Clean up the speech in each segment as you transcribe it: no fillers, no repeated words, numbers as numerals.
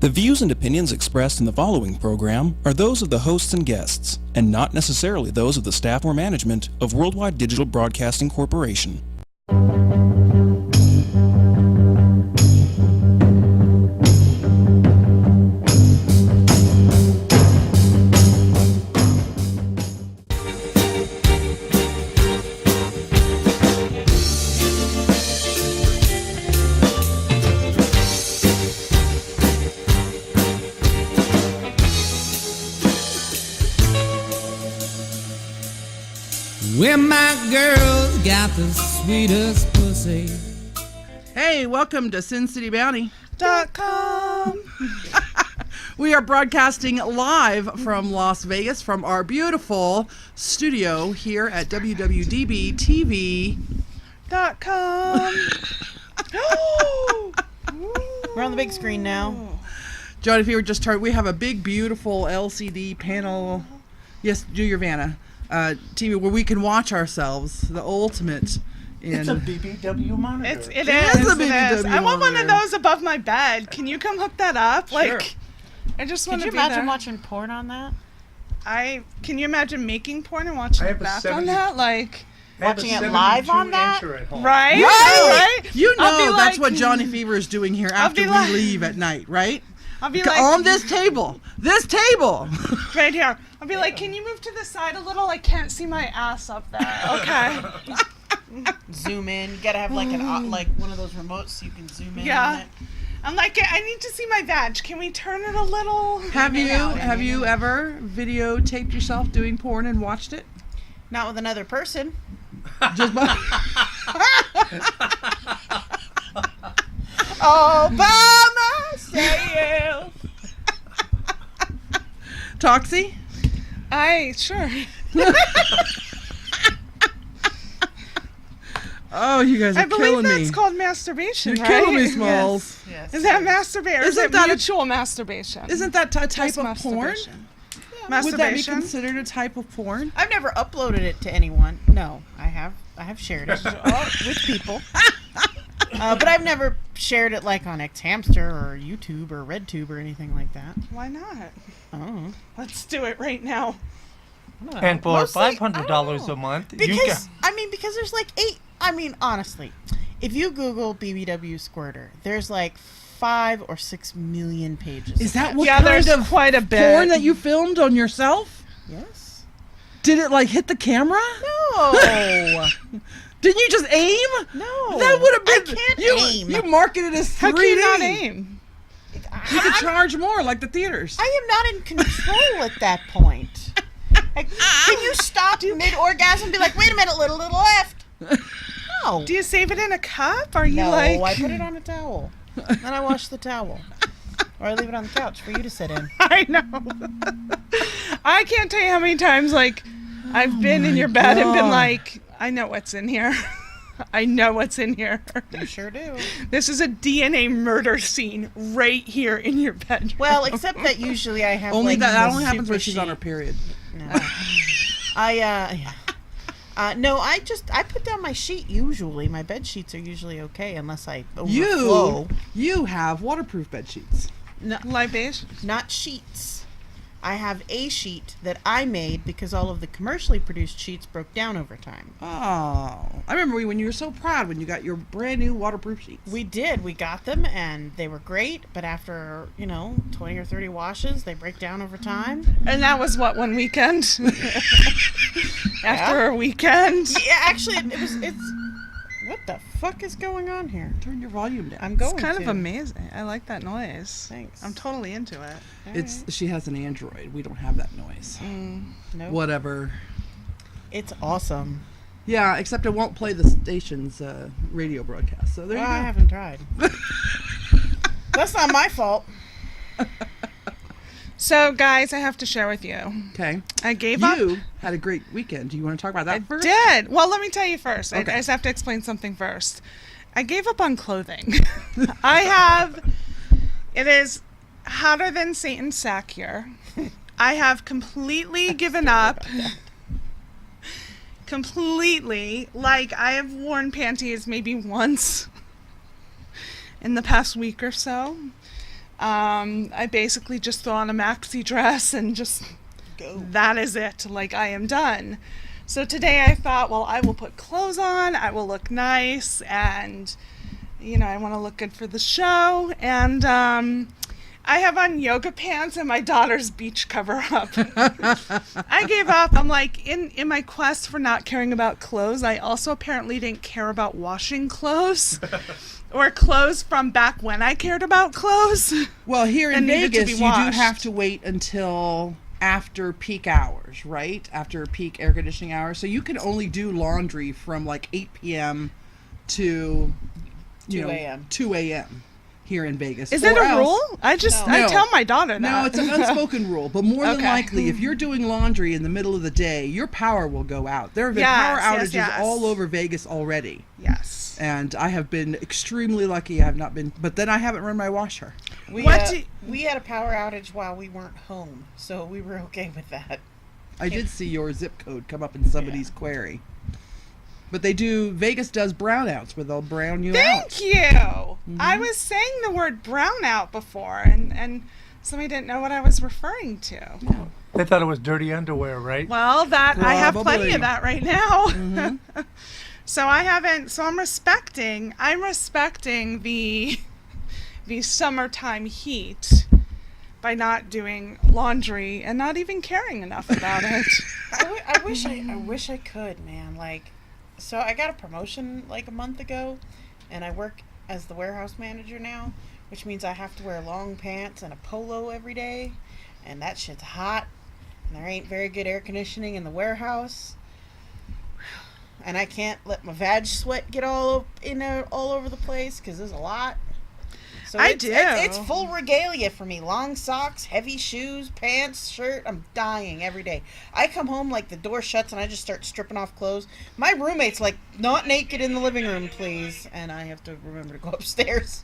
The views and opinions expressed in the following program are those of the hosts and guests, and not necessarily those of the staff or management of Worldwide Digital Broadcasting Corporation. Well, my girl got the sweetest pussy. Hey, welcome to SinCityBounty.com. We are broadcasting live from Las Vegas from our beautiful studio here at www.dbtv.com. We're on the big screen now. John, if you were just turned, we have a big, beautiful LCD panel. Yes, do your Vanna. TV where we can watch ourselves, the ultimate. It's a BBW monitor. It is a BBW. I want one of those above my bed. Can you come hook that up? Sure. I just want to be there. Could you imagine watching porn on that? Can you imagine making porn and watching it back on that? Watching it live on that? Right? You know that's what Johnny Fever is doing here after we leave at night, right? I'll be like, on this table. Right here. I'll be like, can you move to the side a little? I can't see my ass up there. Okay. Zoom in. You gotta have like one of those remotes so you can zoom in. Yeah. On it. I'm like, I need to see my vag. Can we turn it a little? Have you ever videotaped yourself doing porn and watched it? Not with another person. Just by all by myself. Toxie? Sure. Oh, you guys are killing me. I believe that's called masturbation, You're right? killing me, Smalls. Yes. Is that masturbation? Isn't that mutual masturbation? Isn't that a type of porn? Yeah, would that be considered a type of porn? I've never uploaded it to anyone. No, I have shared it with people. But I've never shared it like on XHamster or YouTube or RedTube or anything like that. Why not? Oh. Let's do it right now. And for $500 a month, because there's like 8. I mean, honestly, if you Google BBW squirter, there's like 5 or 6 million pages. Is that what there's quite a bit porn that you filmed on yourself? Yes. Did it hit the camera? No. Didn't you just aim? No. That would have been. I can't aim. You marketed as 3D. How can you not aim? You could charge more, like the theaters. I am not in control at that point. Can you stop mid-orgasm and be like, wait a minute, little left? No. Do you save it in a cup? Or No, I put it on a towel. Then I wash the towel. Or I leave it on the couch for you to sit in. I know. I can't tell you how many times, I've been in your bed and been like, I know what's in here. I know what's in here. You sure do. This is a DNA murder scene right here in your bed. Well, except that usually I have that only happens when she's on her period. No. No, I put down my sheet usually. My bed sheets are usually okay unless I overflow. You have waterproof bed sheets. No, light beige? Not sheets. I have a sheet that I made because all of the commercially produced sheets broke down over time. Oh, I remember when you were so proud when you got your brand new waterproof sheets. We did. We got them and they were great, but after, 20 or 30 washes, they break down over time. And that was one weekend? After a weekend? Yeah, actually, it's what the fuck is going on here? Turn your volume down. I'm going It's kind of amazing. I like that noise. Thanks. I'm totally into it. She has an Android. We don't have that noise. Nope. Whatever. It's awesome. Yeah, except it won't play the station's radio broadcast. So there you go. I haven't tried. That's not my fault. So, guys, I have to share with you. Okay. I gave up. You had a great weekend. Do you want to talk about that first? I did. Well, let me tell you first. Okay. I just have to explain something first. I gave up on clothing. It is hotter than Satan's sack here. I have completely given up. Completely. I have worn panties maybe once in the past week or so. I basically just throw on a maxi dress and just Go. that is it. Like, I am done. So today I thought, well, I will put clothes on, I will look nice, and, you know, I want to look good for the show. And I have on yoga pants and my daughter's beach cover-up. I gave up. I'm like, in my quest for not caring about clothes, I also apparently didn't care about washing clothes. Or clothes from back when I cared about clothes. Well, here in And needed to Vegas, be you do washed. have to wait until after peak hours, right? After peak air conditioning hours. So you can only do laundry from like 8 p.m. to 2 a.m. 2 a.m. here in Vegas. Is it Or a else- rule? I No. tell my daughter that. No, it's an unspoken rule. But more than Okay. likely, if you're doing laundry in the middle of the day, your power will go out. There have been Yes, power yes, outages yes. all over Vegas already. Yes. And I have been extremely lucky. I have not been, but then I haven't run my washer. We What we had a power outage while we weren't home, so we were okay with that. I did see your zip code come up in somebody's query. But Vegas does brownouts where they'll brown you out. Thank you. I was saying the word brownout before, and somebody didn't know what I was referring to. They thought it was dirty underwear, right? Well, I have plenty Probably. of that right now. So I'm respecting the summertime heat by not doing laundry and not even caring enough about it. I wish I could, man. Like, so I got a promotion like a month ago, and I work as the warehouse manager now, which means I have to wear long pants and a polo every day, and that shit's hot, and there ain't very good air conditioning in the warehouse, and I can't let my vag sweat get all over the place because there's a lot. So it's full regalia for me. Long socks, heavy shoes, pants, shirt. I'm dying every day. I come home like the door shuts and I just start stripping off clothes. My roommate's like, not naked in the living room, please. And I have to remember to go upstairs.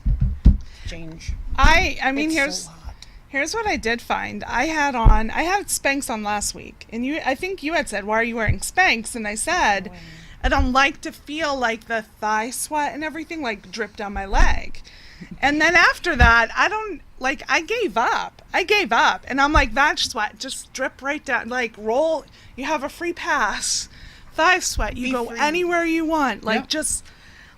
Change. I mean, It's so hot. here's what I did find. I had Spanx on last week, and I think you had said, "Why are you wearing Spanx?" And I said, I don't like to feel like the thigh sweat and everything like drip down my leg. And then after that, I gave up. And I'm like, vag sweat, just drip right down. Like, roll, you have a free pass. Thigh sweat, you Be go free. anywhere you want. Like, Yep. just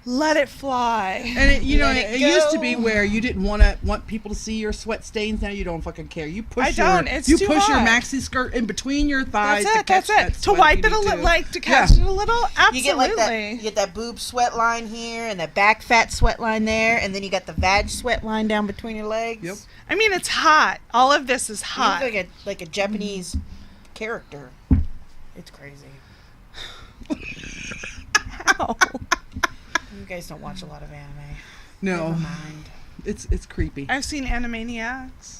let it fly. And it Let it used to go. be where you didn't want people to see your sweat stains. Now you don't fucking care. You push I don't. It's you too push your hot. maxi skirt in between your thighs. That's to catch that it. To sweat wipe if it you a need little, to. like, to catch it a little? Absolutely. You get that boob sweat line here and that back fat sweat line there, and then you got the vag sweat line down between your legs. Yep. I mean, it's hot. All of this is You hot. look like a Japanese character. It's crazy. Ow. You guys don't watch a lot of anime. No, Never mind. it's creepy. I've seen Animaniacs.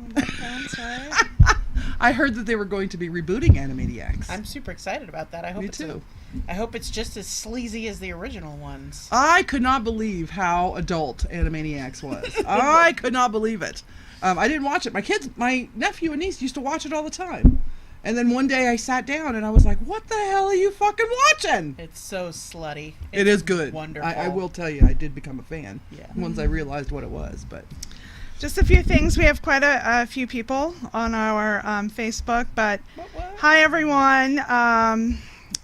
That counts, right? I heard that they were going to be rebooting Animaniacs. I'm super excited about that. I hope Me it's too. I hope it's just as sleazy as the original ones. I could not believe how adult Animaniacs was. I could not believe it. I didn't watch it. My nephew and niece used to watch it all the time. And then one day I sat down and I was like, what the hell are you fucking watching? It's so slutty. It is good. Wonderful. I will tell you, I did become a fan. Yeah. Once I realized what it was. But Just a few things. We have quite a few people on our Facebook, but hi everyone.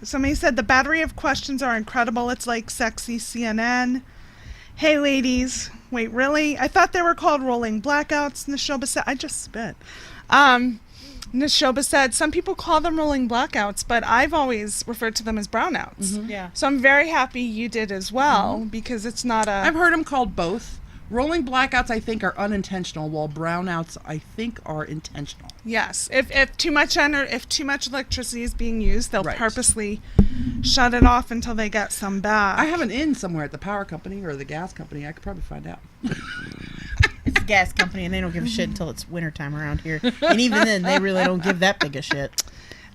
Somebody said the battery of questions are incredible. It's like sexy CNN. Hey ladies. Wait, really? I thought they were called rolling blackouts. Nishoba said, I just spit. Nishoba said, some people call them rolling blackouts, but I've always referred to them as brownouts. Yeah. So I'm very happy you did as well, because it's not a... I've heard them called both. Rolling blackouts, I think, are unintentional, while brownouts, I think, are intentional. Yes, if too much electricity is being used, they'll Right. purposely shut it off until they get some back. I have an in somewhere at the power company or the gas company. I could probably find out. It's a gas company, and they don't give a shit until it's wintertime around here. And even then, they really don't give that big a shit.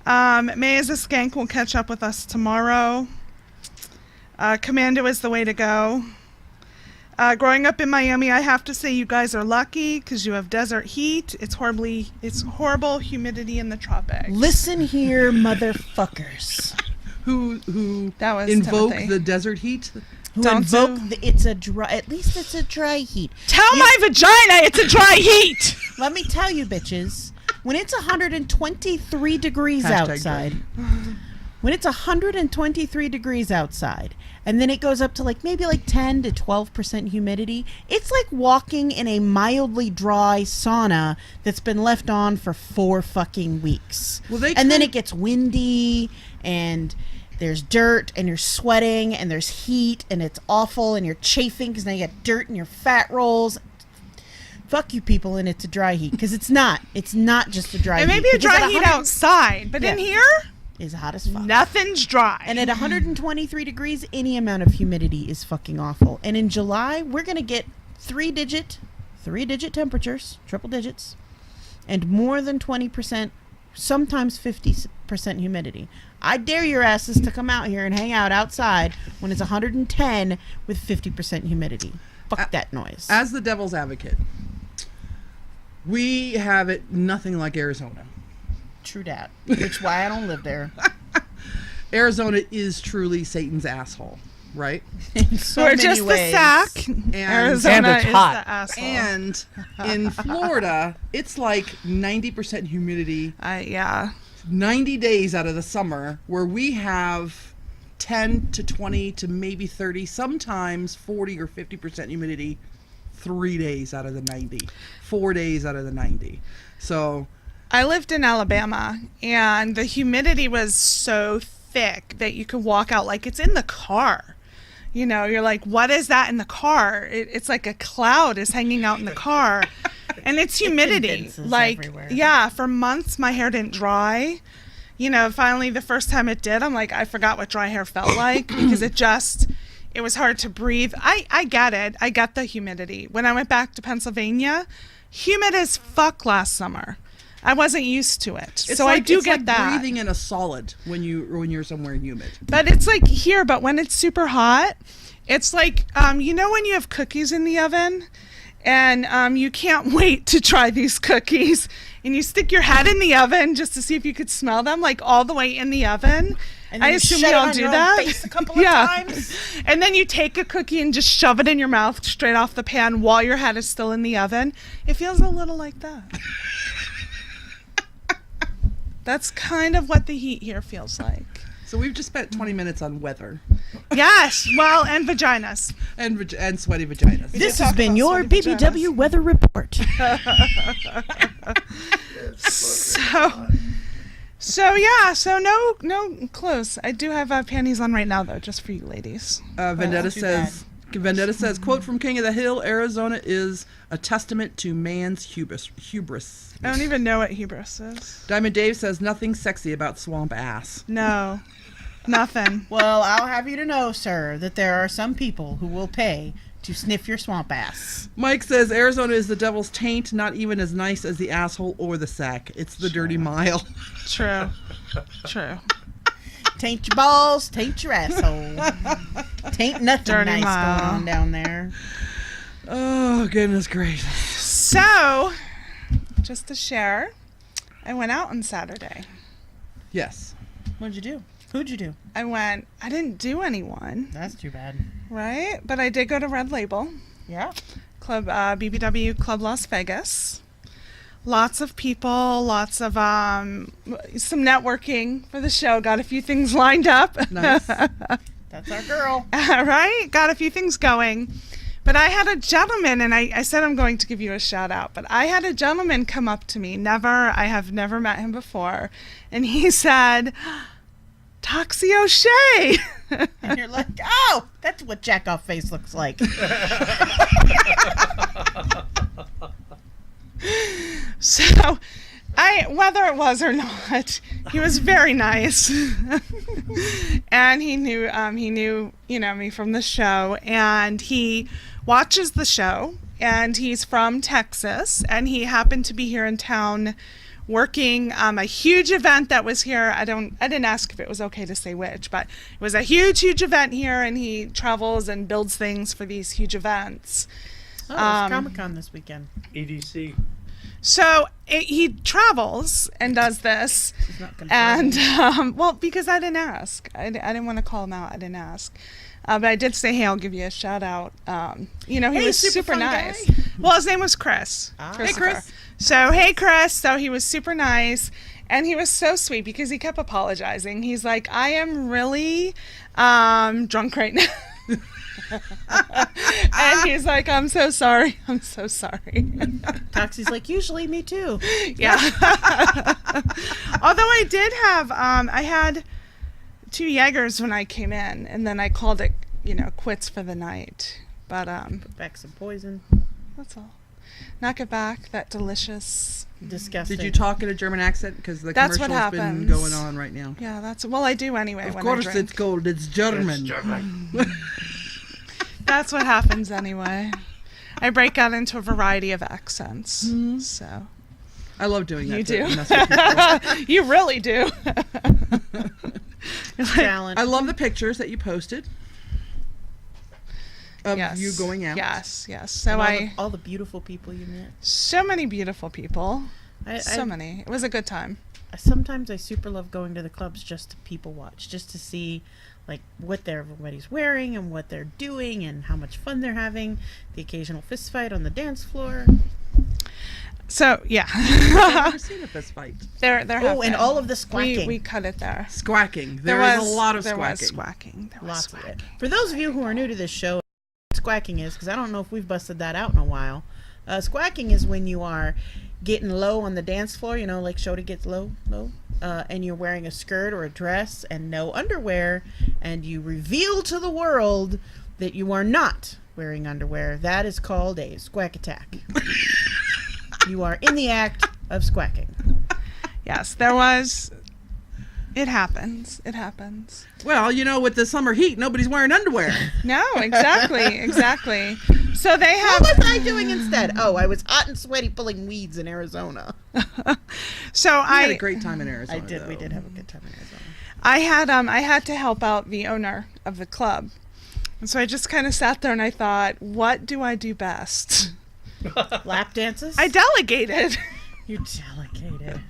May as a Skank will catch up with us tomorrow. Commando is the way to go. Growing up in Miami, I have to say you guys are lucky because you have desert heat. It's horrible humidity in the tropics. Listen here, motherfuckers. That was invoke Timothy. the desert heat. who Don't invoke do- it's a dry. At least it's a dry heat. Tell my vagina it's a dry heat. Let me tell you, bitches. When it's 123 degrees Hashtag outside, when it's 123 degrees outside, and then it goes up to maybe 10 to 12% humidity, it's like walking in a mildly dry sauna that's been left on for 4 fucking weeks. Well, and then it gets windy, and there's dirt, and you're sweating, and there's heat, and it's awful, and you're chafing because now you got dirt in your fat rolls. Fuck you people, and it's a dry heat, because it's not. It's not just a dry It heat. may be a because dry at heat 100 outside, but in Yeah. here, is hot as fuck. nothing's dry. And at 123 degrees, any amount of humidity is fucking awful. And in July, we're going to get three-digit temperatures, triple digits, and more than 20%, sometimes 50% humidity. I dare your asses to come out here and hang out outside when it's 110 with 50% humidity. Fuck that noise. As the devil's advocate, we have it nothing like Arizona. True dat. Which why I don't live there. Arizona is truly Satan's asshole, right? In so We're many just the ways. sack. Arizona And it's is hot. the asshole. And in Florida, it's like 90% humidity, Yeah. 90 days out of the summer, where we have 10 to 20 to maybe 30, sometimes 40 or 50% humidity 3 days out of the 90, 4 days out of the 90. So I lived in Alabama, and the humidity was so thick that you could walk out like it's in the car. You know, you're like, what is that in the car? It's like a cloud is hanging out in the car. And it's humidity. condenses Like, everywhere. yeah, for months my hair didn't dry. You know, finally the first time it did, I'm like, I forgot what dry hair felt like because it was hard to breathe. I get it. I get the humidity. When I went back to Pennsylvania, humid as fuck last summer. I wasn't used to it. So I do get that. Breathing in a solid when you're somewhere humid. But it's like here, but when it's super hot, it's like, you know when you have cookies in the oven and you can't wait to try these cookies and you stick your head in the oven just to see if you could smell them, like all the way in the oven. And I then you assume shut we it all on do your own that. face a couple of times. And then you take a cookie and just shove it in your mouth straight off the pan while your head is still in the oven. It feels a little like that. That's kind of what the heat here feels like. So we've just spent 20 minutes on weather Yes, well, and vaginas. and sweaty vaginas. This talk has been about your sweaty BBW weather report. So no clothes. I do have panties on right now though, just for you ladies. Vendetta too says, quote from King of the Hill, Arizona is a testament to man's hubris. I don't even know what hubris is. Diamond Dave says, nothing sexy about swamp ass. No, nothing. Well, I'll have you to know, sir, that there are some people who will pay to sniff your swamp ass. Mike says, Arizona is the devil's taint, not even as nice as the asshole or the sack. It's the dirty mile. True. Taint your balls, taint your asshole. Taint nothing Dirty nice mile. going on down there. Oh, goodness gracious. So, just to share, I went out on Saturday. Yes. What'd you do? Who'd you do? I didn't do anyone, That's too bad. right? But I did go to Red Label. Yeah. Club BBW Club Las Vegas. Lots of people, lots of some networking for the show. Got a few things lined up. Nice. That's our girl. Right? Got a few things going. But I had a gentleman, and I said I'm going to give you a shout out, but I had a gentleman come up to me. I have never met him before. And he said, Toxie O'Shea. And you're like, oh, that's what jack off face looks like. So, whether it was or not, he was very nice, and he knew me from the show, and he watches the show, and he's from Texas, and he happened to be here in town working a huge event that was here. I didn't ask if it was okay to say which, but it was a huge event here, and he travels and builds things for these huge events. Oh, it's Comic-Con this weekend. EDC. So he travels and does this, She's not and well, because I didn't ask, I didn't want to call him out. I didn't ask. But I did say, hey, I'll give you a shout out. He was super fun nice. guy. Well, his name was Chris. Hey, Chris. So, hey, Chris. So he was super nice. And he was so sweet because he kept apologizing. He's like, I am really drunk right now. And he's like, I'm so sorry. I'm so sorry. Toxie's like, usually me too. Yeah. Although I did have, I had 2 Jaegers when I came in, and then I called it, quits for the night. But Put back some poison. that's all. Knock it back. That delicious. Disgusting. Did you talk in a German accent? Because the That's what commercial's been happens. going on right now. Yeah, I do anyway. Of when course I drink. it's cold. It's German. That's what happens anyway. I break out into a variety of accents. So I love doing that. you to do. mess with people. You really do. Talent. I love the pictures that you posted of you going out. Yes. And So all the beautiful people you met. so many beautiful people. I Many. It was a good time. Sometimes I super love going to the clubs just to people watch, just to see like what everybody's wearing and what they're doing and how much fun they're having. The occasional fist fight on the dance floor. So yeah. I've never seen a fist fight. there Oh, have and been. all of the squacking. We cut it there. Squacking. There There is was a lot of there squacking. was squacking. There was Lots of it. squacking. For those of you who are new to this show, squacking is, because I don't know if we've busted that out in a while. Squacking is when you are getting low on the dance floor, like Shorty gets low, and you're wearing a skirt or a dress and no underwear, and you reveal to the world that you are not wearing underwear. That is called a squack attack. You are in the act of squacking. Yes, there was. It happens. It happens. Well, with the summer heat, nobody's wearing underwear. No, exactly. So they have. What was I doing instead? Oh, I was hot and sweaty pulling weeds in Arizona. So I had a great time in Arizona. I did. Though. We did have a good time in Arizona. I had to help out the owner of the club, and so I just kind of sat there and I thought, what do I do best? Lap dances? I delegated. You delegated.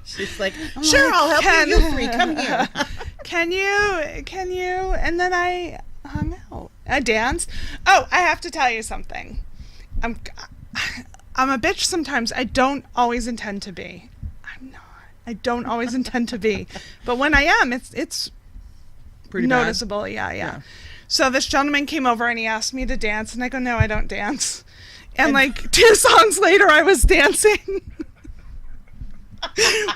She's like, sure, I'll help Can- you. You free. Come here. Can you? And then I hung out. I danced. Oh, I have to tell you something. I'm a bitch sometimes. I don't always intend to be. I'm not. I don't always intend to be. But when I am, it's Pretty bad. noticeable. Yeah. So this gentleman came over and he asked me to dance, and I go, no, I don't dance. And like 2 songs later, I was dancing.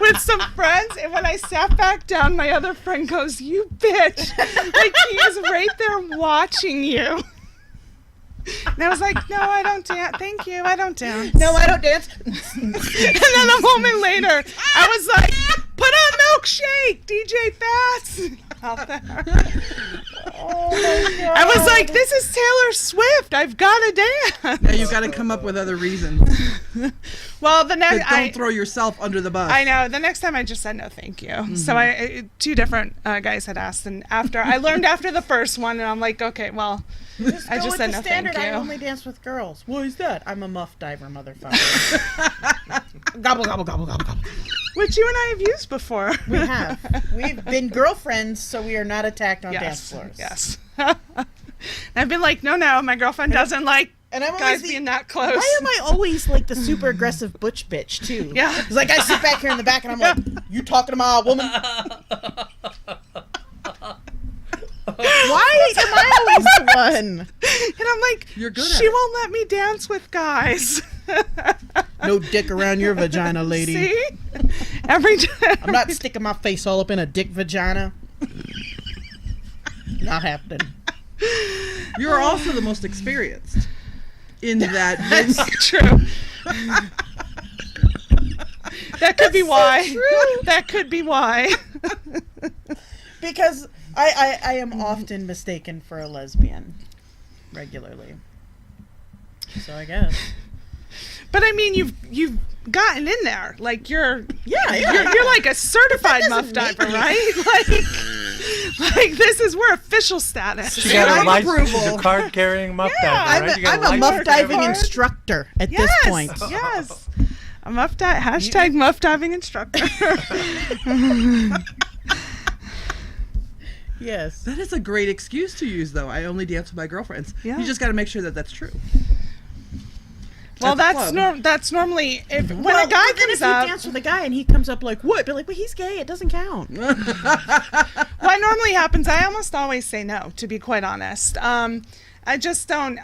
With some friends, and when I sat back down, my other friend goes, you bitch, like he is right there watching you. And I was like, no, I don't dance, thank you, I don't dance. No, I don't dance. And then a moment later, I was like, put on Milkshake, DJ Fats out there. Oh my God. I was like, this is Taylor Swift, I've got to dance. Now you've got to come up with other reasons. Well, the But next, don't throw yourself under the bus. I know. The next time I just said no, thank you. So 2 different guys had asked, and I learned after the first one, and I'm like, okay, well, I Go just with said the no, standard. thank I you. only dance with girls. Why is that? I'm a muff diver, motherfucker. Gobble, gobble, gobble, gobble, gobble. Which you and I have used before. We have. We've been girlfriends, so we are not attacked on dance floors. Yes. I've been like, no, my girlfriend doesn't like And I'm guys always being that close. Why am I always like the super aggressive butch bitch too? Yeah. It's like I sit back here in the back and I'm like, you talking to my woman? Why am I always the one? And I'm like, You're good she at it. won't let me dance with guys. No dick around your vagina, lady. See? Every time. I'm not sticking my face all up in a dick vagina. Not happening. You're also the most experienced in that. That's true. That could be why. That could be why. Because I am often mistaken for a lesbian. Regularly. So I guess. But I mean, you've gotten in there. Like you're Yeah. you're like a certified muff doesn't make diver, me- right? Like this is we're official status. She got her I'm license. She's approval. a card-carrying muff Yeah. diver, right? You got I'm a license muff and diving everything? instructor at Yes, this point. yes. A muff hashtag muff diving instructor. Yes. That is a great excuse to use, though. I only dance with my girlfriends. Yeah. You just got to make sure that that's true. Well, At the club. that's normally if when Well, a guy then comes if you up. dance with a guy and he comes up like, what? But like, but he's gay. It doesn't count. What normally happens, I almost always say no, to be quite honest. I just don't.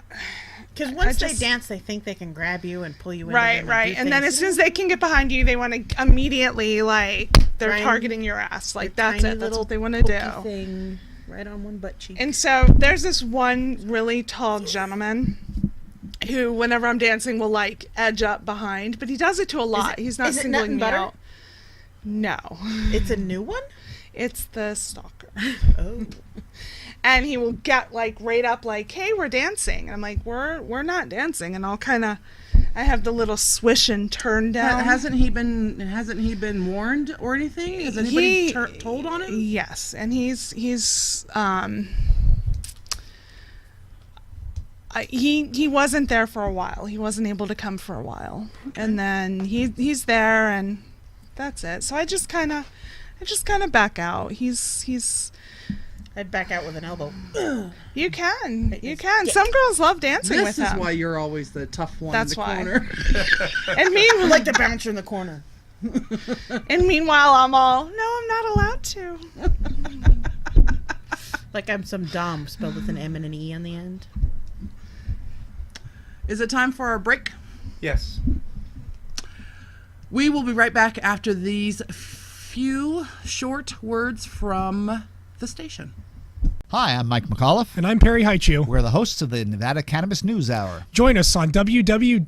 Because once I just- they dance, they think they can grab you and pull you in. Right. And then as soon as they can get behind you, they want to immediately, like, they're Tiny- targeting your ass. Like, that's it. That's what they want to do. Thing right on one butt cheek. And so there's this one really tall gentleman who, whenever I'm dancing, will, like, edge up behind. But he does it to a lot. He's not is it singling me Nut and Butter? out. No. It's a new one? It's the stalker. Oh. And he will get like right up like, hey, we're dancing. And I'm like, we're not dancing. And I'll kind of, I have the little swish and turn down. Hasn't he been warned or anything? Has anybody told on him? Yes, and he's he wasn't there for a while. He wasn't able to come for a while, and then he's there, and that's it. So I just kind of back out. He's. I'd back out with an elbow. You can. Some girls love dancing with This is him. why you're always the tough one That's in the why. corner. And meanwhile, like the bouncer in the corner. and meanwhile, I'm all, no, I'm not allowed to. Like I'm some dom spelled with an M and an E on the end. Is it time for our break? Yes. We will be right back after these few short words from the station. Hi, I'm Mike McAuliffe. And I'm Perry Haichu. We're the hosts of the Nevada Cannabis News Hour. Join us on www.dbtv.com.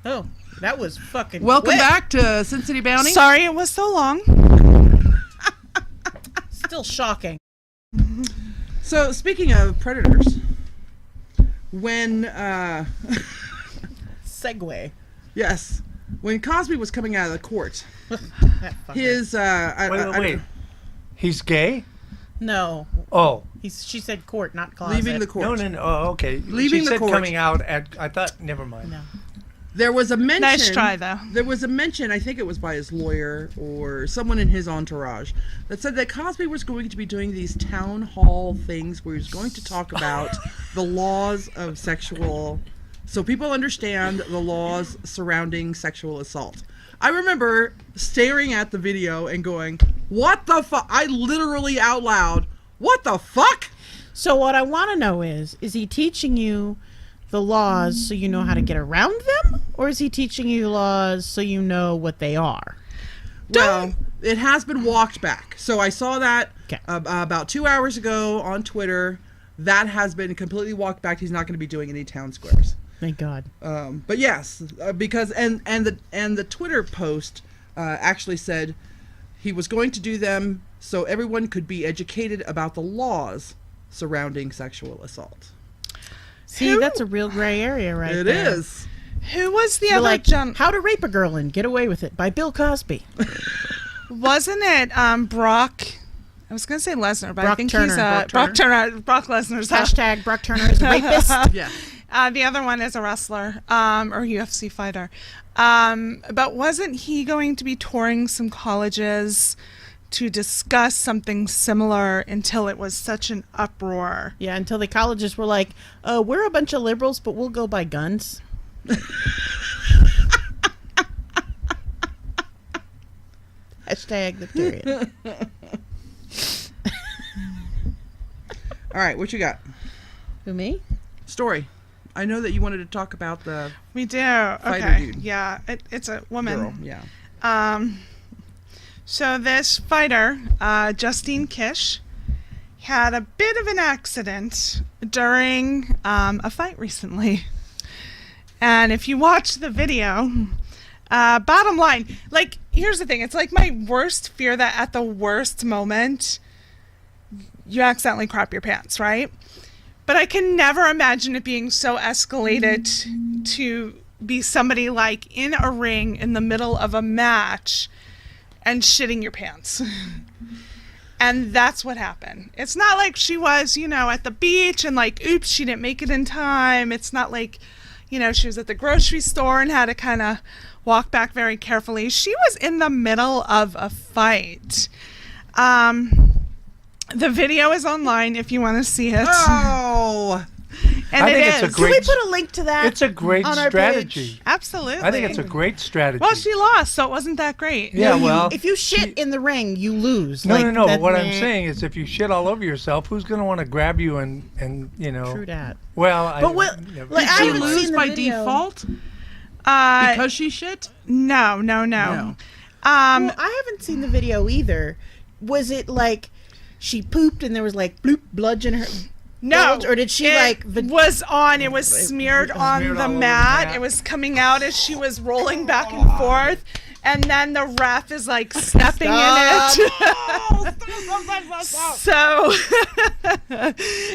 Oh, that was fucking Welcome quick. back to SinCityBounty. Sorry it was so long. Still shocking. So, speaking of predators, when Segue. yes, when Cosby was coming out of the court, That fucker. his Wait. He's gay? No. Oh. She said court, not closet. leaving the court. No. Oh, okay. Leaving she the said court. coming out at. I thought. Never mind. No. There was a mention. Nice try, though. There was a mention, I think it was by his lawyer or someone in his entourage, that said that Cosby was going to be doing these town hall things where he was going to talk about the laws of sexual, so people understand the laws surrounding sexual assault. I remember staring at the video and going, what the fuck? I literally out loud, what the fuck? So what I want to know is he teaching you the laws so you know how to get around them? Or is he teaching you laws so you know what they are? Well, it has been walked back. So I saw that Okay. about 2 hours ago on Twitter. That has been completely walked back. He's not going to be doing any town squares. Thank God. But yes, because and the Twitter post actually said he was going to do them so everyone could be educated about the laws surrounding sexual assault. See, that's a real gray area right It there. is. Who was the You're other like, gentleman? How to Rape a Girl and Get Away with It by Bill Cosby. Wasn't it Brock? I was going to say Lesnar, but I Brock think Turner, he's Brock Brock Lesnar's Hashtag Brock Turner is a rapist. Yeah. The other one is a wrestler or UFC fighter. But wasn't he going to be touring some colleges to discuss something similar until it was such an uproar? Yeah, until the colleges were like, we're a bunch of liberals, but we'll go buy guns. Hashtag the period. All right, what you got? Who, me? Story. I know that you wanted to talk about the We do. Fighter Okay. dude. Yeah, it's a woman. girl. Yeah. So this fighter, Justine Kish, had a bit of an accident during a fight recently. And if you watch the video, bottom line, like, here's the thing. It's like my worst fear that at the worst moment, you accidentally crap your pants, right? But I can never imagine it being so escalated to be somebody like in a ring in the middle of a match and shitting your pants. And that's what happened. It's not like she was, at the beach and like, oops, she didn't make it in time. It's not like, she was at the grocery store and had to kind of walk back very carefully. She was in the middle of a fight. The video is online if you want to see it. Oh! And I think it it's a is. great- Can we put a link to that? It's a great on our strategy. page? Absolutely. I think it's a great strategy. Well, she lost, so it wasn't that great. Yeah, No, well, if you shit in the ring, you lose. No, Like, no, no. that- What I'm saying is, if you shit all over yourself, who's going to want to grab you and True that. Well, But what- like, I Did she haven't lose seen the by video. default Uh, because she shit? no. No. Well, I haven't seen the video either. Was it like she pooped and there was like bloop blood in her? No, bulge, or did she it like? was on? It was smeared on Smeared the all over the mat. mat. It was coming out as she was rolling back and forth, and then the ref is like stepping in it. So,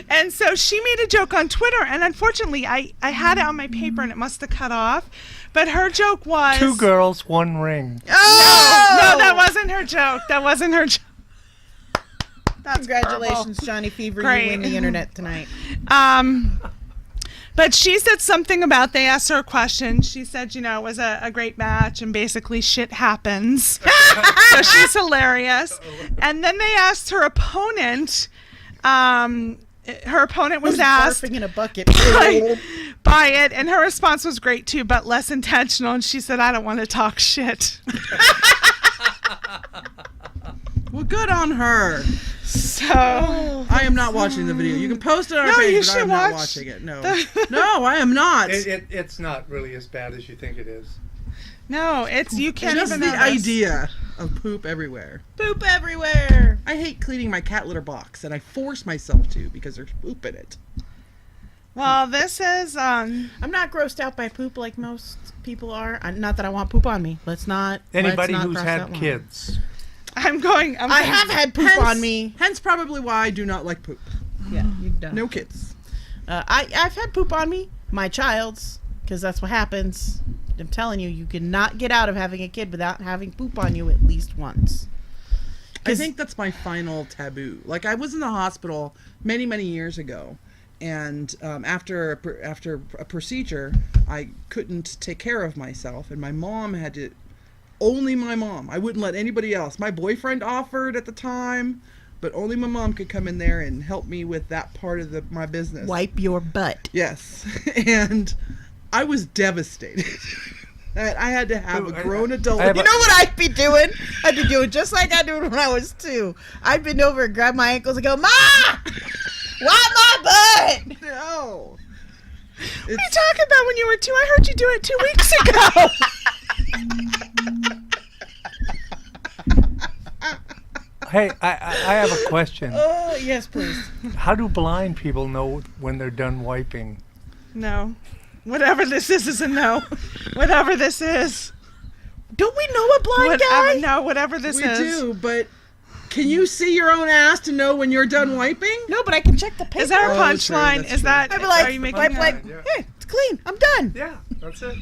and so she made a joke on Twitter, and unfortunately, I had it on my paper and it must have cut off. But her joke was 2 girls, 1 ring. Oh! No, that wasn't her joke. That wasn't her joke. Congratulations, Johnny Fever! Great. You win the internet tonight. But she said something about, they asked her a question. She said, it was a great match and basically shit happens. So she's hilarious. And then they asked her opponent, her opponent was asked Barfing in a bucket. by it, and her response was great too, but less intentional. And she said, I don't want to talk shit. Well, good on her. So I am not watching the video. You can post it on our No, page, you but should I'm not watch watching it. No. No, I am not. It's not really as bad as you think it is. no, you can't Just even the notice. idea of poop everywhere. Poop everywhere. I hate cleaning my cat litter box, and I force myself to because there's poop in it. Well, this is I'm not grossed out by poop like most people are. Not that I want poop on me. Let's not. Anybody let's not who's cross had that line. kids. I have had poop on me. Hence probably why I do not like poop. Yeah, you don't. No kids. I've had poop on me, my child's, because that's what happens. I'm telling you, you cannot get out of having a kid without having poop on you at least once. I think that's my final taboo. Like, I was in the hospital many, many years ago, and after a procedure, I couldn't take care of myself, and my mom had to. Only my mom. I wouldn't let anybody else. My boyfriend offered at the time, but only my mom could come in there and help me with that part of my business. Wipe your butt. Yes. And I was devastated that I had to have a grown adult. You know what I'd be doing? I'd be doing just like I did when I was 2. I'd bend over and grab my ankles and go, Ma! Wipe my butt! No. What are you talking about when you were 2? I heard you do it 2 weeks ago. Hey, I have a question. Oh, yes, please. How do blind people know when they're done wiping? No. Whatever this is a no. Whatever this is. Don't we know a blind guy? No, whatever this We is. do, but can you see your own ass to know when you're done wiping? No, but I can check the paper. Is there a Oh, punchline? true, that's Is that? true. I'd be like, are you making wipe, that? wipe. Yeah. Hey, it's clean. I'm done. Yeah, that's it.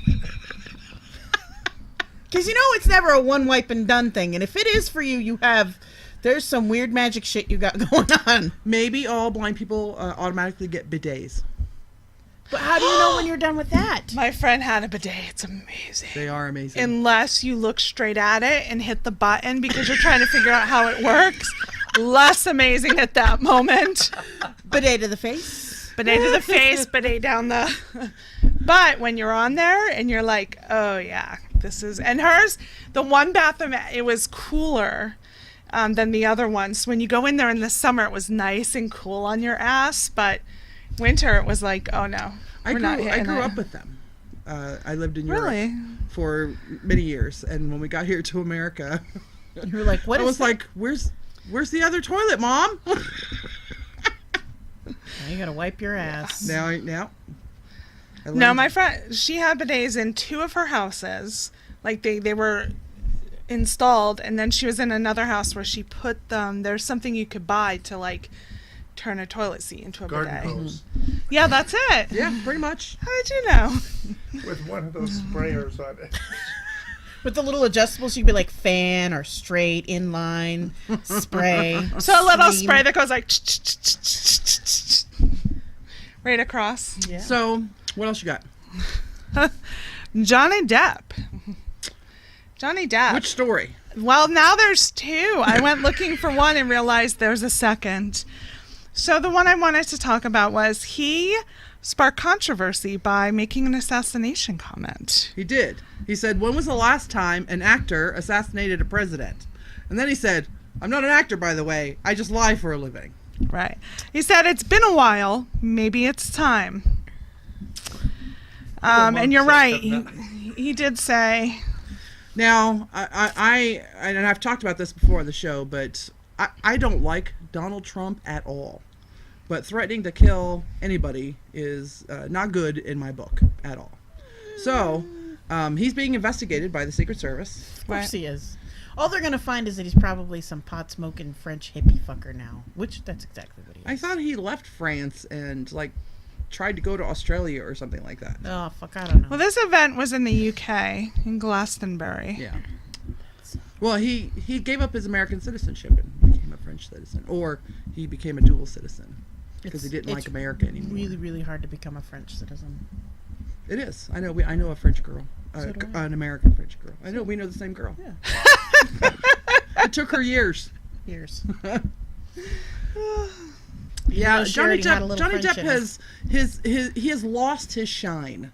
Because it's never a one wipe and done thing. And if it is for you, there's some weird magic shit you got going on. Maybe all blind people automatically get bidets. But how do you know when you're done with that? My friend had a bidet. It's amazing. They are amazing. Unless you look straight at it and hit the button because you're trying to figure out how it works. Less amazing at that moment. Bidet to the face. Bidet to the face, bidet down the... But when you're on there and you're like, oh yeah, this is... And hers, the one bathroom, it was cooler than the other ones. When you go in there in the summer, it was nice and cool on your ass, but winter it was like, oh no, I not grew hitting up it. with them. I lived in Europe Really? for many years, and when we got here to America, You were like, what I is was that? like, "Where's the other toilet, Mom?" Now you gotta wipe your ass. now. I No, learned- my friend, she had bidets in 2 of her houses. Like they were installed, and then she was in another house where she put them. There's something you could buy to like turn a toilet seat into a Garden bidet. hose Yeah, that's it. Yeah, pretty much. How did you know? with one of those sprayers on it. With the little adjustables, you could be like fan or straight, inline, spray. So a little stream. spray that goes like right across. Yeah. So, what else you got? Johnny Depp. Johnny Depp. Which story? Well, now there's two. I went looking for one and realized there's a second. So the one I wanted to talk about was he sparked controversy by making an assassination comment. He did. He said, when was the last time an actor assassinated a president? And then he said, I'm not an actor, by the way. I just lie for a living. Right. He said, it's been a while. Maybe it's time. And you're right. He did say... Now, and I've talked about this before on the show, but I don't like Donald Trump at all. But threatening to kill anybody is not good in my book at all. So, he's being investigated by the Secret Service. Of course he is. All they're going to find is that he's probably some pot-smoking French hippie fucker now, which that's exactly what he is. I thought he left France and, tried to go to Australia or something like that. Oh, fuck, I don't know. Well, this event was in the UK, in Glastonbury. Yeah. Well, he gave up his American citizenship and became a French citizen. Or he became a dual citizen because he didn't like America anymore. It's really, really hard to become a French citizen. It is. I know. I know a French girl. So do I. An American French girl. I know. We know the same girl. Yeah. It took her years. Yeah, though she Johnny already had a Depp. little Johnny French Depp in her. he has lost his shine.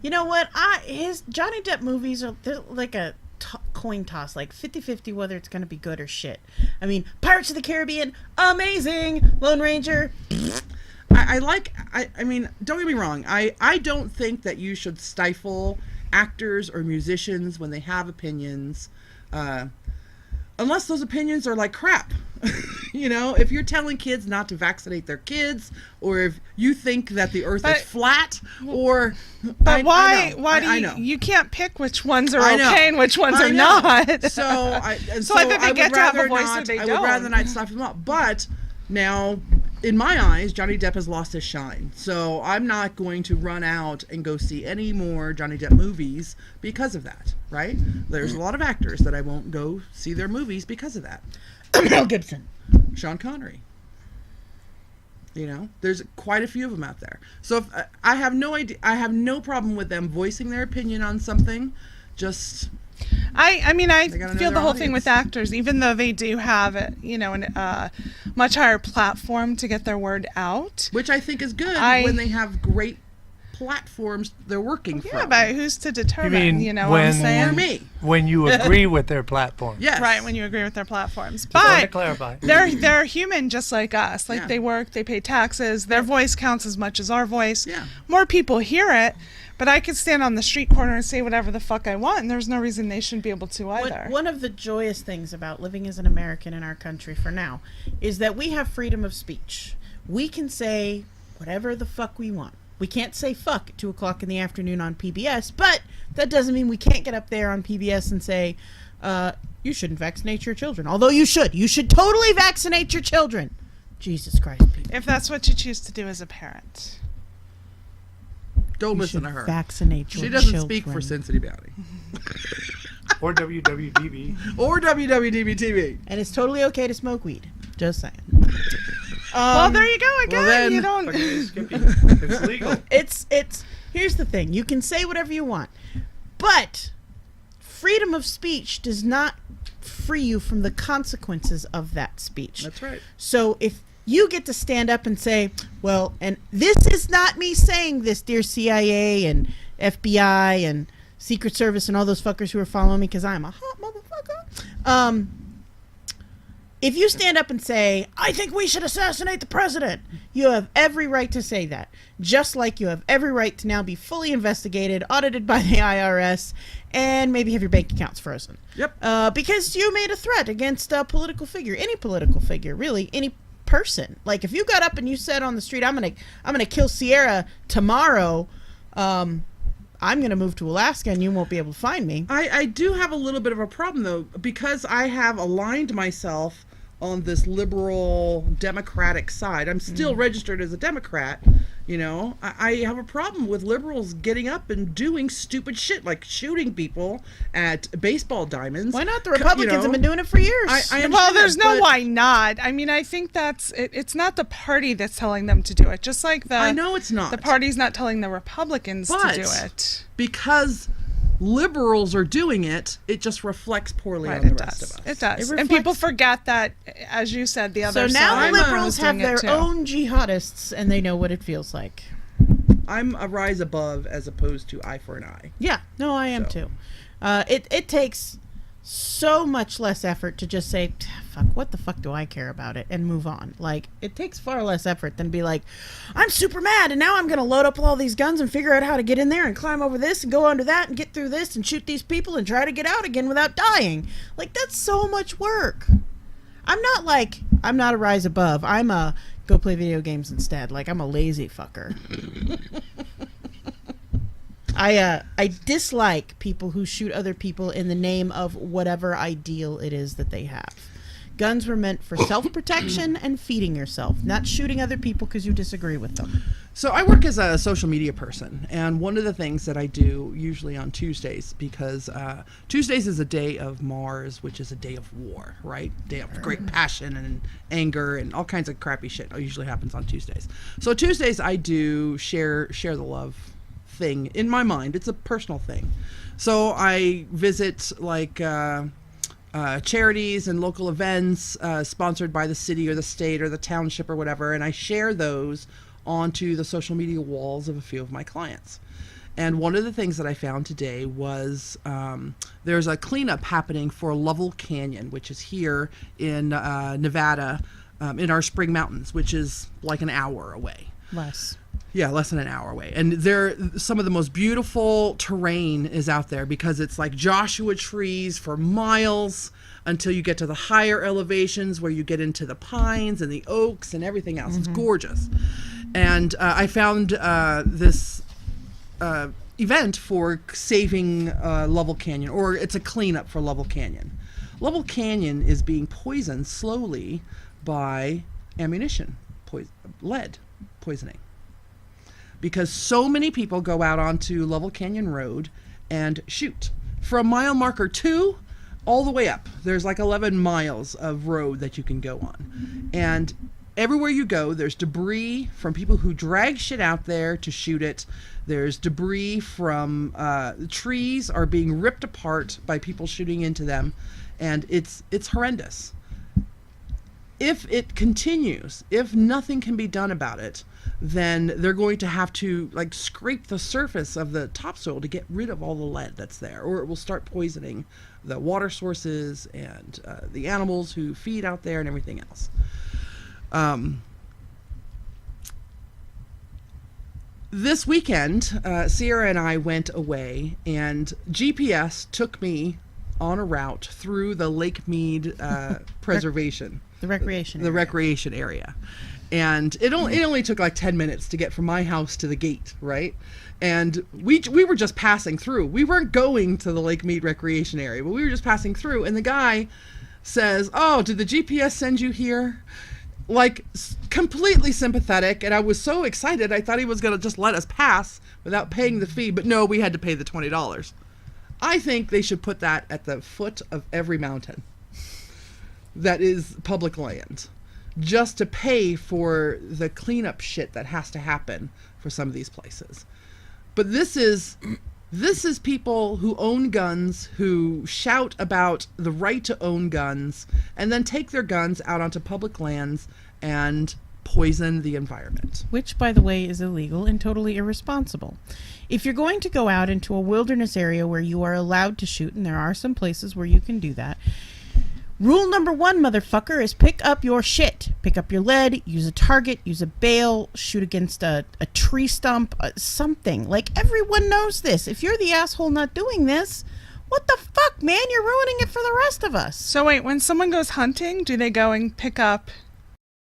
You know what? His Johnny Depp movies are they're like a coin toss, like 50-50 whether it's going to be good or shit. I mean, Pirates of the Caribbean, amazing. Lone Ranger. I mean, don't get me wrong. I don't think that you should stifle actors or musicians when they have opinions, unless those opinions are like crap. You know, if you're telling kids not to vaccinate their kids, or if you think that the earth is flat, or... But why do you can't pick which ones are okay and which ones are not. So I think they get to have a voice or they don't. I would rather not stuff them up. But now, in my eyes, Johnny Depp has lost his shine. So I'm not going to run out and go see any more Johnny Depp movies because of that, right? There's a lot of actors that I won't go see their movies because of that. Mel Gibson. Sean Connery. You know, there's quite a few of them out there. So if, I have no idea. I have no problem with them voicing their opinion on something. Just I mean, I they gotta know feel the their whole thing audience. with actors, even though they do have, a much higher platform to get their word out. which I think is good when they have great platforms they're working from. Yeah, but who's to determine? mean You know what I'm saying? For me. When you agree with their platform. Yes. Right, when you agree with their platforms. Just wanted to But clarify. they're human just like us. Like Yeah. they work, they pay taxes, their voice counts as much as our voice. Yeah. More people hear it, but I could stand on the street corner and say whatever the fuck I want, and there's no reason they shouldn't be able to either. One of the joyous things about living as an American in our country for now is that we have freedom of speech. We can say whatever the fuck we want. We can't say fuck at 2 o'clock in the afternoon on PBS, but that doesn't mean we can't get up there on PBS and say, you shouldn't vaccinate your children. Although you should. You should totally vaccinate your children. Jesus Christ, people. If that's what you choose to do as a parent. Don't You listen should to her. vaccinate your She doesn't children. speak for SinCityBounty. Or WWDB. Or WWDB-TV. And it's totally okay to smoke weed. Just saying. Well, there you go again. then- You don't. Okay, Skippy. It's legal. It's here's the thing. You can say whatever you want. But freedom of speech does not free you from the consequences of that speech. That's right. So if you get to stand up and say, well, and this is not me saying this, dear CIA and FBI and Secret Service and all those fuckers who are following me because I'm a hot motherfucker. If you stand up and say, I think we should assassinate the president, you have every right to say that. Just like you have every right to now be fully investigated, audited by the IRS, and maybe have your bank accounts frozen. Yep. Because you made a threat against a political figure, any political figure, really, any person. Like if you got up and you said on the street, I'm gonna kill Sierra tomorrow, I'm gonna move to Alaska and you won't be able to find me. I do have a little bit of a problem though, because I have aligned myself on this liberal Democratic side. I'm still registered as a Democrat. You know, I have a problem with liberals getting up and doing stupid shit like shooting people at baseball diamonds. Why not? The Republicans have been doing it for years. Well, there's no why not. I mean, I think it's not the party that's telling them to do it. Just like I know it's not. The party's not telling the Republicans to do it. Because liberals are doing it, it just reflects poorly on the rest of us. It does. And people forget that, as you said, the other side. So now the liberals have their own jihadists, and they know what it feels like. I'm a rise above as opposed to eye for an eye. Yeah, no, I am too. It takes so much less effort to just say, fuck, what the fuck do I care about it, and move on. Like, it takes far less effort than be like, I'm super mad and now I'm gonna load up all these guns and figure out how to get in there and climb over this and go under that and get through this and shoot these people and try to get out again without dying. Like, that's so much work. I'm not a rise above. I'm a go play video games instead. Like, I'm a lazy fucker. I dislike people who shoot other people in the name of whatever ideal it is that they have. Guns were meant for self-protection and feeding yourself, not shooting other people because you disagree with them. So I work as a social media person, and one of the things that I do usually on Tuesdays, because Tuesdays is a day of Mars, which is a day of war, right? Day of great passion and anger and all kinds of crappy shit usually happens on Tuesdays. So Tuesdays I do share the love thing in my mind. It's a personal thing. So I visit like charities and local events sponsored by the city or the state or the township or whatever, and I share those onto the social media walls of a few of my clients. And one of the things that I found today was there's a cleanup happening for Lovell Canyon, which is here in Nevada, in our Spring Mountains, which is like an hour away. Less than an hour away. And some of the most beautiful terrain is out there because it's like Joshua trees for miles until you get to the higher elevations where you get into the pines and the oaks and everything else. It's gorgeous. And I found this event for saving Lovell Canyon, or it's a cleanup for Lovell Canyon. Lovell Canyon is being poisoned slowly by ammunition, lead poisoning. Because so many people go out onto Lovell Canyon Road and shoot. From mile marker 2 all the way up, there's like 11 miles of road that you can go on. And everywhere you go, there's debris from people who drag shit out there to shoot it. There's debris from trees are being ripped apart by people shooting into them. And it's horrendous. If it continues, if nothing can be done about it, then they're going to have to like scrape the surface of the topsoil to get rid of all the lead that's there, or it will start poisoning the water sources and the animals who feed out there and everything else. This weekend, Sierra and I went away, and GPS took me on a route through the Lake Mead preservation. The recreation area. And it only took like 10 minutes to get from my house to the gate, right? And we were just passing through. We weren't going to the Lake Mead recreation area, but we were just passing through. And the guy says, "Oh, did the GPS send you here?" Like, completely sympathetic. And I was so excited, I thought he was going to just let us pass without paying the fee. But no, we had to pay the $20. I think they should put that at the foot of every mountain that is public land, just to pay for the cleanup shit that has to happen for some of these places. But this is people who own guns, who shout about the right to own guns, and then take their guns out onto public lands and poison the environment. Which, by the way, is illegal and totally irresponsible. If you're going to go out into a wilderness area where you are allowed to shoot, and there are some places where you can do that, rule number 1, motherfucker, is pick up your shit. Pick up your lead, use a target, use a bale, shoot against a tree stump, something. Like, everyone knows this. If you're the asshole not doing this, what the fuck, man? You're ruining it for the rest of us. So wait, when someone goes hunting, do they go and pick up...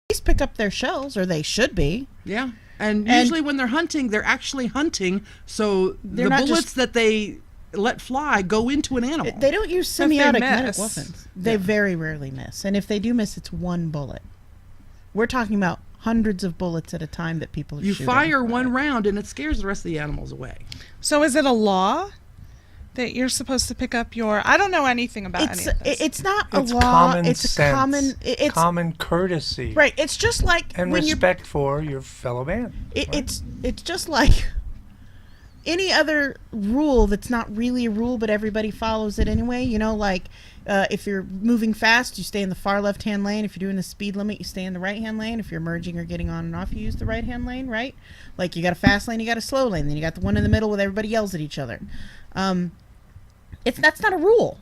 At least pick up their shells, or they should be. Yeah. And usually when they're hunting, they're actually hunting, so the bullets that they let fly go into an animal. They don't use If they semi-automatic miss. weapons. They very rarely miss. And if they do miss, it's one bullet. We're talking about hundreds of bullets at a time that people are You shooting. fire one round and it scares the rest of the animals away. So is it a law that you're supposed to pick up your? I don't know anything about any of this. It's not a It's law. common It's a sense. common. It's common courtesy. right. It's just like And when respect for your fellow man. It's just like any other rule that's not really a rule, but everybody follows it anyway. You know, like if you're moving fast, you stay in the far left-hand lane. If you're doing the speed limit, you stay in the right-hand lane. If you're merging or getting on and off, you use the right-hand lane, right? Like you got a fast lane, you got a slow lane, then you got the one in the middle where everybody yells at each other. That's not a rule.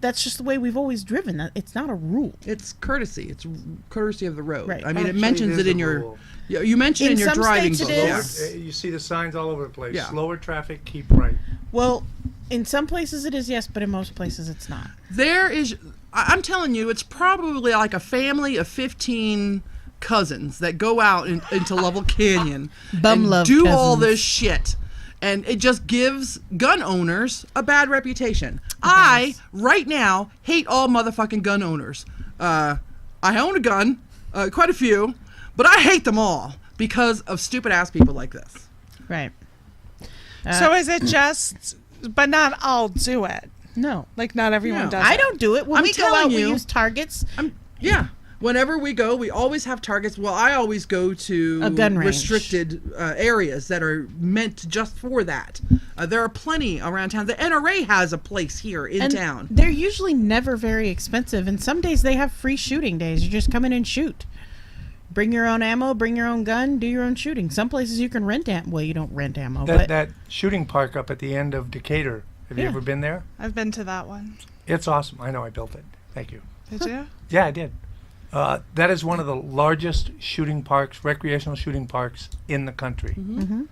That's just the way we've always driven. It's not a rule. It's courtesy. It's courtesy of the road. Right. I mean, it Actually, mentions it is in a your. rule. You mentioned in your some driving states book. it Yeah. is. You see the signs all over the place. Yeah. Slower traffic, keep right. Well, in some places it is, yes, but in most places it's not. There is. I'm telling you, it's probably like a family of 15 cousins that go out into Lovell Canyon Bum and love do all cousins. this shit. And it just gives gun owners a bad reputation. I, right now, hate all motherfucking gun owners. I own a gun, quite a few, but I hate them all because of stupid-ass people like this. Right. So is it just? But not all do it. No. Like not everyone No. does. I it. don't do it. When I'm we go telling out, we you. use targets. Yeah. Whenever we go, we always have targets. Well, I always go to A gun range. restricted areas that are meant just for that. There are plenty around town. The NRA has a place here in And town. they're usually never very expensive. And some days they have free shooting days. You just come in and shoot. Bring your own ammo, bring your own gun, do your own shooting. Some places you can rent ammo. Well, you don't rent ammo, but That shooting park up at the end of Decatur. Have you Yeah. ever been there? I've been to that one. It's awesome. I know I built it. Thank you. Did you? Yeah, I did. That is one of the largest shooting parks, recreational shooting parks in the country. Mm-hmm.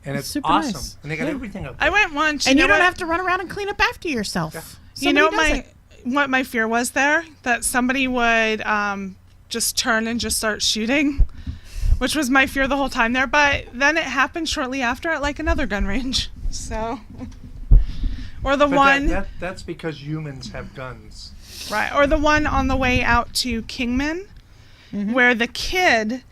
And it's super awesome. nice. And they got Yeah. everything up I there. went once. and you know don't what? have to run around and clean up after yourself. Yeah. You know Somebody does what my fear was there? That somebody would just turn and just start shooting, which was my fear the whole time there. But then it happened shortly after at like another gun range. So, or the But one that's because humans have guns. right, or the one on the way out to Kingman, where the kid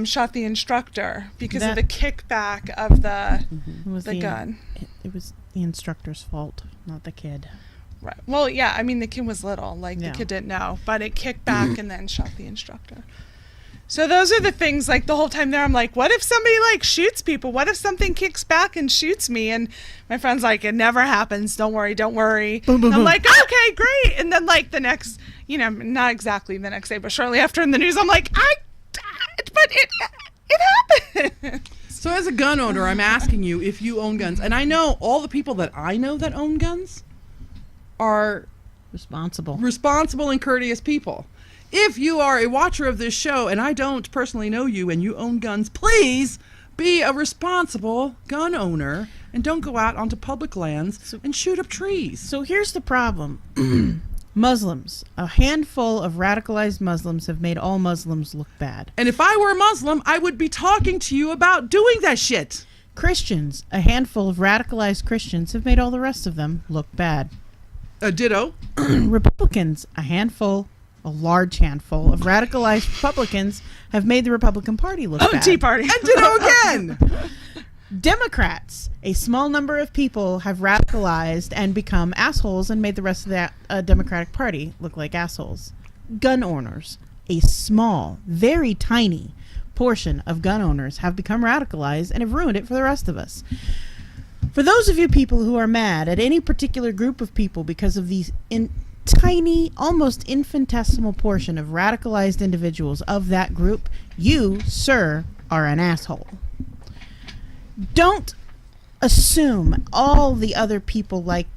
shot the instructor because of That- the kickback of the It was the gun. It was the instructor's fault, not the kid. Right. Well, yeah. I mean, the kid was little. Like Yeah. the kid didn't know, but it kicked back and then shot the instructor. So those are the things. Like the whole time there, I'm like, what if somebody like shoots people? What if something kicks back and shoots me? And my friend's like, it never happens. Don't worry. Don't worry. Boom, boom, And I'm boom. like, okay, great. And then like the next, not exactly the next day, but shortly after in the news, I'm like, but it happened. So as a gun owner, I'm asking you if you own guns. And I know all the people that I know that own guns are responsible and courteous people. If you are a watcher of this show and I don't personally know you and you own guns, please be a responsible gun owner and don't go out onto public lands and shoot up trees. So here's the problem. Muslims, a handful of radicalized Muslims have made all Muslims look bad. And if I were a Muslim, I would be talking to you about doing that shit. Christians, a handful of radicalized Christians have made all the rest of them look bad. Ditto. Republicans, a large handful of radicalized Republicans have made the Republican Party look bad. Tea Party. And ditto again. Democrats, a small number of people have radicalized and become assholes and made the rest of the Democratic Party look like assholes. Gun owners, a small, very tiny portion of gun owners have become radicalized and have ruined it for the rest of us. For those of you people who are mad at any particular group of people because of these tiny, almost infinitesimal portion of radicalized individuals of that group, you, sir, are an asshole. Don't assume all the other people, like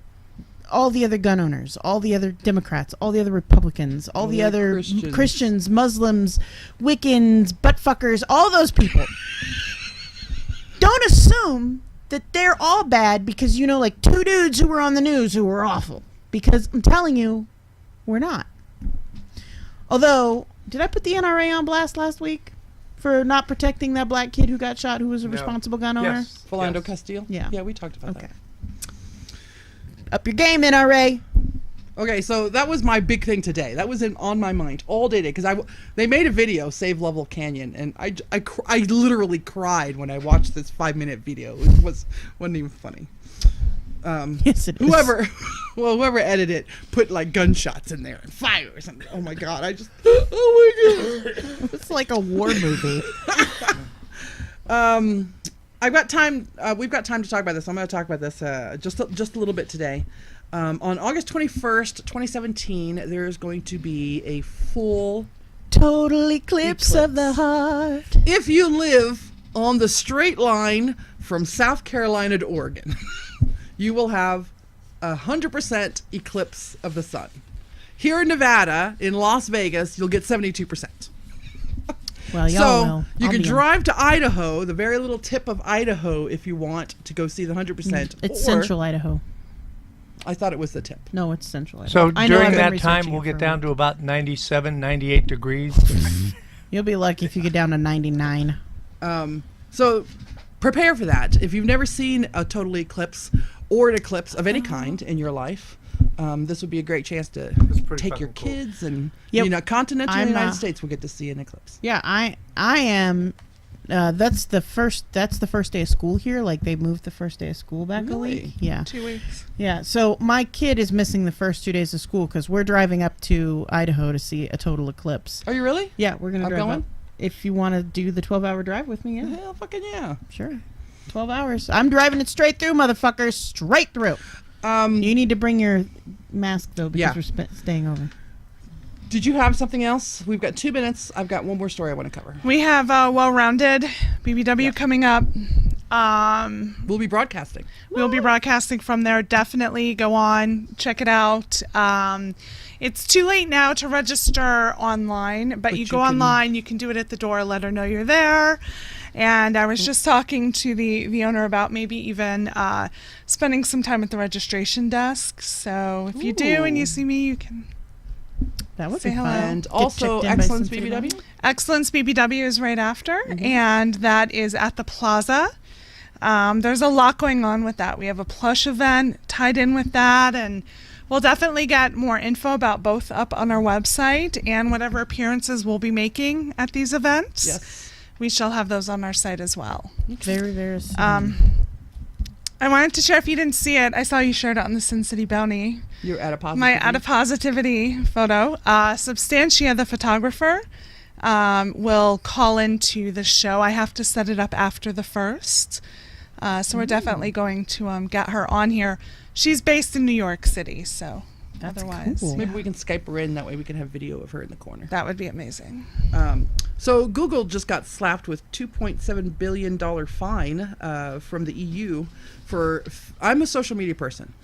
all the other gun owners, all the other Democrats, all the other Republicans, all the other Christians, Muslims, Wiccans, buttfuckers, all those people. Don't assume that they're all bad because you know like two dudes who were on the news who were awful. Because I'm telling you, we're not. Although, did I put the NRA on blast last week for not protecting that black kid who got shot who was a responsible gun owner? Yes. Philando Yes. Castile? Yeah. Yeah, we talked about Okay. that. Up your game, NRA. Okay, so that was my big thing today. That was on my mind all day because they made a video, Save Lovell Canyon, and I literally cried when I watched this 5-minute video. It wasn't even funny. Yes, it is. Whoever edited it put like gunshots in there and fire or something. Oh my god! Oh my god! It's like a war movie. I've got time. We've got time to talk about this. I'm going to talk about this just a little bit today. On August 21st, 2017, there's going to be a full total eclipse of the heart. If you live on the straight line from South Carolina to Oregon, you will have 100% eclipse of the sun. Here in Nevada, in Las Vegas, you'll get 72%. Well, so you can drive to Idaho, the very little tip of Idaho, if you want to go see the 100%. It's central Idaho. I thought it was the tip. No, it's central Idaho. So during that time, we'll get down to about 97, 98 degrees. You'll be lucky if you get down to 99. So prepare for that. If you've never seen a total eclipse or an eclipse of any kind in your life, this would be a great chance to take your kids and continental United States will get to see an eclipse. Yeah, I am. That's the first day of school here. Like they moved the first day of school back a week. Yeah, 2 weeks. Yeah, so my kid is missing the first 2 days of school because we're driving up to Idaho to see a total eclipse. Are you really? Yeah, we're gonna drive up. If you want to do the 12-hour drive with me, yeah. Hell, fucking yeah. Sure. 12 hours. I'm driving it straight through, motherfuckers. Straight through. You need to bring your mask though because we're staying over. Did you have something else? We've got 2 minutes. I've got one more story I want to cover. We have Well-Rounded BBW coming up. We'll be broadcasting. We'll be broadcasting from there. Definitely go on, check it out. It's too late now to register online, but you go online, you can do it at the door, let her know you're there. And I was just talking to the owner about maybe even spending some time at the registration desk. So if you do and you see me, you can that would say be hello. fun. And also XLence BBW? XLence BBW is right after, and that is at the plaza. There's a lot going on with that. We have a plush event tied in with that, and we'll definitely get more info about both up on our website and whatever appearances we'll be making at these events. Yes. We shall have those on our site as well. Very, very soon. I wanted to share, if you didn't see it, I saw you shared it on the SinCityBounty. Your adipositivity. My adipositivity photo. Substantia, the photographer, will call into the show. I have to set it up after the 1st. So we're definitely going to get her on here. She's based in New York City, so That's otherwise. cool. Maybe we can Skype her in. That way we can have video of her in the corner. That would be amazing. So Google just got slapped with $2.7 billion fine from the EU for. I'm a social media person.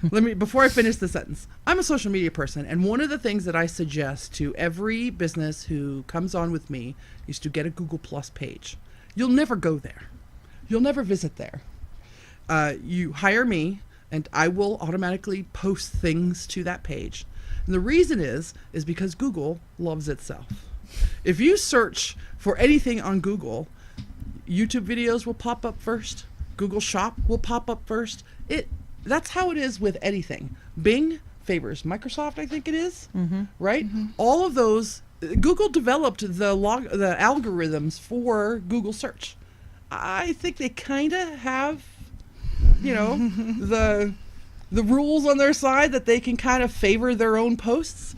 Before I finish the sentence, I'm a social media person, and one of the things that I suggest to every business who comes on with me is to get a Google Plus page. You'll never go there. You'll never visit there. You hire me, and I will automatically post things to that page. And the reason is because Google loves itself. If you search for anything on Google, YouTube videos will pop up first. Google Shop will pop up first. That's how it is with anything. Bing favors Microsoft, I think it is, right? All of those, Google developed the algorithms for Google search. I think they kind of have, the rules on their side that they can kind of favor their own posts.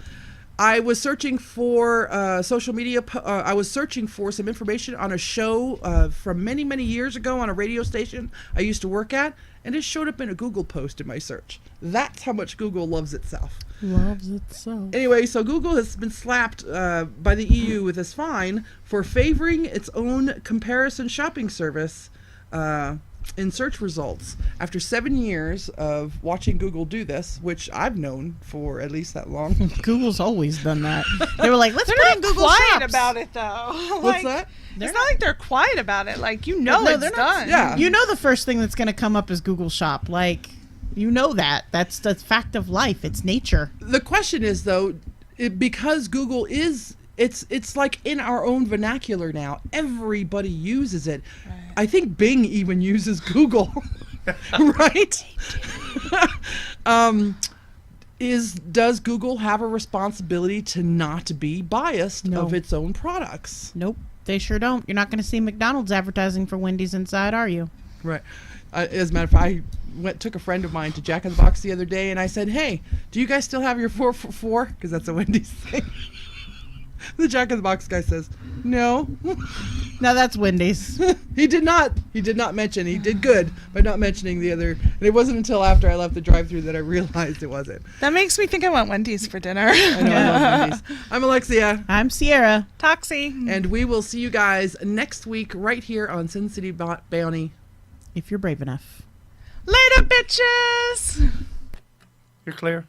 I was searching for social media. I was searching for some information on a show from many, many years ago on a radio station I used to work at, and it showed up in a Google post in my search. That's how much Google loves itself. Loves itself. Anyway, so Google has been slapped by the EU with this fine for favoring its own comparison shopping service in search results. After 7 years of watching Google do this, which I've known for at least that long. Google's always done that. They were like, let's They're put not in Google quiet Shops. about it, though. What's that? It's not like they're quiet about it. Like, No, it's they're not. done. Yeah. You know the first thing that's going to come up is Google Shop. Like, you know that. That's the fact of life. It's nature. The question is, though, because Google is, it's like in our own vernacular now. Everybody uses it. Right. I think Bing even uses Google, right? Does Google have a responsibility to not be biased No. of its own products? Nope, they sure don't. You're not going to see McDonald's advertising for Wendy's inside, are you? Right. As a matter of fact, I took a friend of mine to Jack in the Box the other day, and I said, "Hey, do you guys still have your 4 for $4?" Because that's a Wendy's thing. The Jack in the Box guy says, "No." No, that's Wendy's. He did not mention. He did good by not mentioning the other. And it wasn't until after I left the drive-thru that I realized it wasn't. That makes me think I want Wendy's for dinner. I know, I love Wendy's. I'm Alexia, I'm Sierra. Toxie. and we will see you guys next week right here on Sin City Bounty. If you're brave enough. Later, bitches. You're clear.